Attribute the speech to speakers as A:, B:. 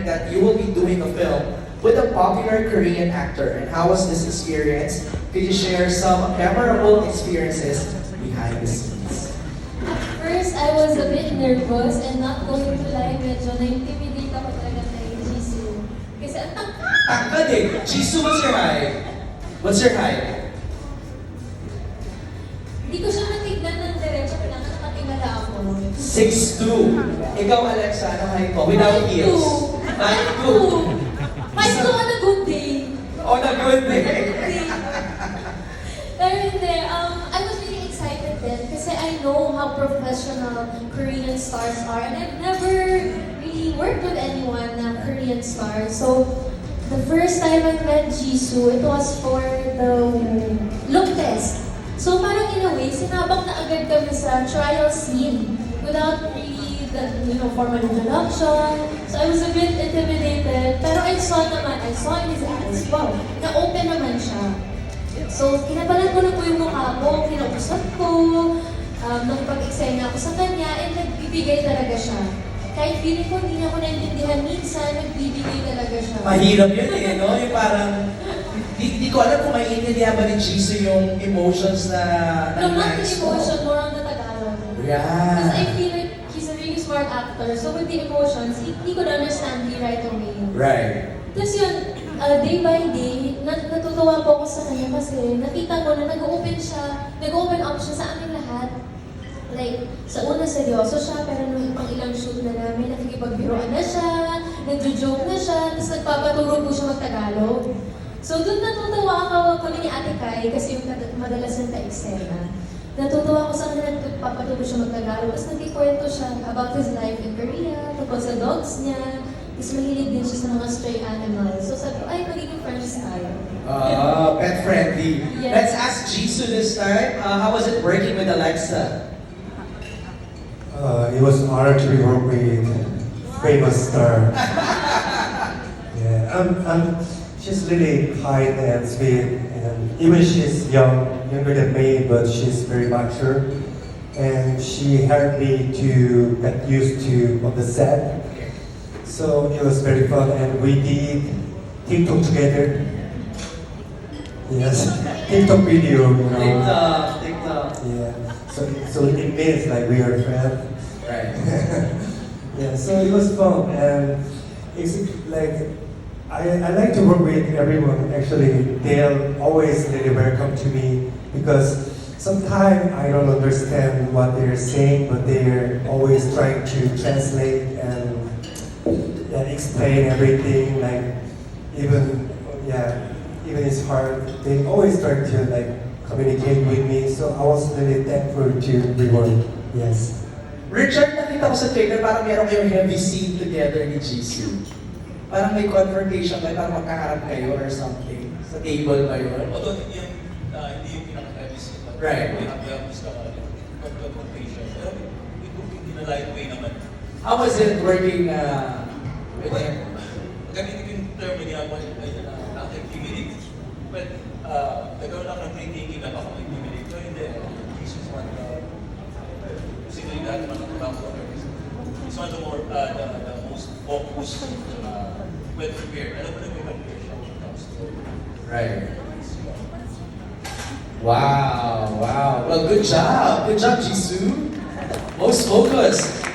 A: that you will be doing a film with a popular Korean actor. And how was this experience? Could you share some memorable experiences behind the scenes?
B: At first, I was a bit nervous and not going to lie, medyo na-intimidate ako talaga kay Jisoo. Kasi ang tangkad!
A: Tangkad eh! Jisoo, what's your height? What's your height?
B: Hindi ko siya natignan ng diretso, kailangan nakatingala ako.
A: 6'2". Ikaw, Alexa, ano height mo? Without heels. 5'2".
B: 5'2" on a good day.
A: On a good day.
B: Pero hindi, I was really excited then kasi I know how professional Korean stars are and I've never really worked with anyone na Korean star. So, the first time I met Jisoo, it was for the look test. So parang in a way, sinabak na agad kami sa trial scene without really the formal introduction. So I was a bit intimidated, pero I saw in his eyes, wow, na-open naman siya. So kinabalan ko na po yung mukha ko, kinausap ko, nakipag-eksena ako sa kanya, and nagbibigay talaga siya. Kahit feeling ko hindi niya ako naintindihan minsan, nagbibigay talaga siya.
A: Mahirap yun eh, no? Yung parang, hindi ko alam kung maiintindihan ba ni Jisoo yung emotions na
B: No, not the
A: nais mo.
B: emotion, more on the Tagalog.
A: Yeah.
B: Because I feel like he's a really smart actor, so with the emotions, hindi ko na-understand the right away.
A: Right.
B: Tapos yun, day by day, natutuwa po ako sa kanya kasi nakita ko na nag-open up siya sa amin lahat. Like, sa una seryoso siya, pero nung pang ilang shoot na namin, nakikipagbiroan na siya, nagjo-joke na siya, tapos nagpapaturo po siya mag-Tagalog. So doon natutuwa ako kami ni Ate Kai kasi yung madalas yung ka-eksena. Natutuwa ako sa kanya na nagpapaturo siya mag-Tagalog, tapos nagkikwento siya about his life in Korea, tungkol sa dogs niya, tapos mahilig din siya sa mga stray animals. So sabi ko, ay, magiging friends tayo.
A: Pet friendly.
B: Yes.
A: Let's ask Jisoo this time. How was it working with Alexa?
C: It was an honor to be work with famous star. Yeah, she's really kind and sweet, and even she's younger than me, but she's very mature. And she helped me to get used to on the set. So it was very fun, and we did TikTok together. Yes, TikTok video,
A: TikTok.
C: Yeah, so it means like we are friends.
A: Right.
C: Yeah, so it was fun, and it's like I like to work with everyone. Actually, they'll always really welcome to me because sometimes I don't understand what they're saying, but they're always trying to translate and explain everything. Like even it's hard. They always try to like communicate with me. So I was really thankful to everyone. Yes.
A: Richard, nakita ko sa trailer, parang meron kayong heavy scene together ni Jisoo. Parang may confrontation kayo, parang magkaharap kayo or something. Sa table ba yun?
D: Although hindi yung pinaka-heavy scene.
A: Right.
D: We have sa confrontation. Pero in a light way naman.
A: How was it working with
D: Well,
A: him?
D: gamitin ko yung term na ginagawa nakaka-intimidate. But nagkaroon lang ng thinking na baka ma-intimidate. So hindi. Jesus one. Basically lahat naman ang trabaho. It's one of the more, the most focused, well prepared. Alam mo na may preparation when it comes to
A: Right. Wow. Well, good job. Good job, Jisoo. Most focused.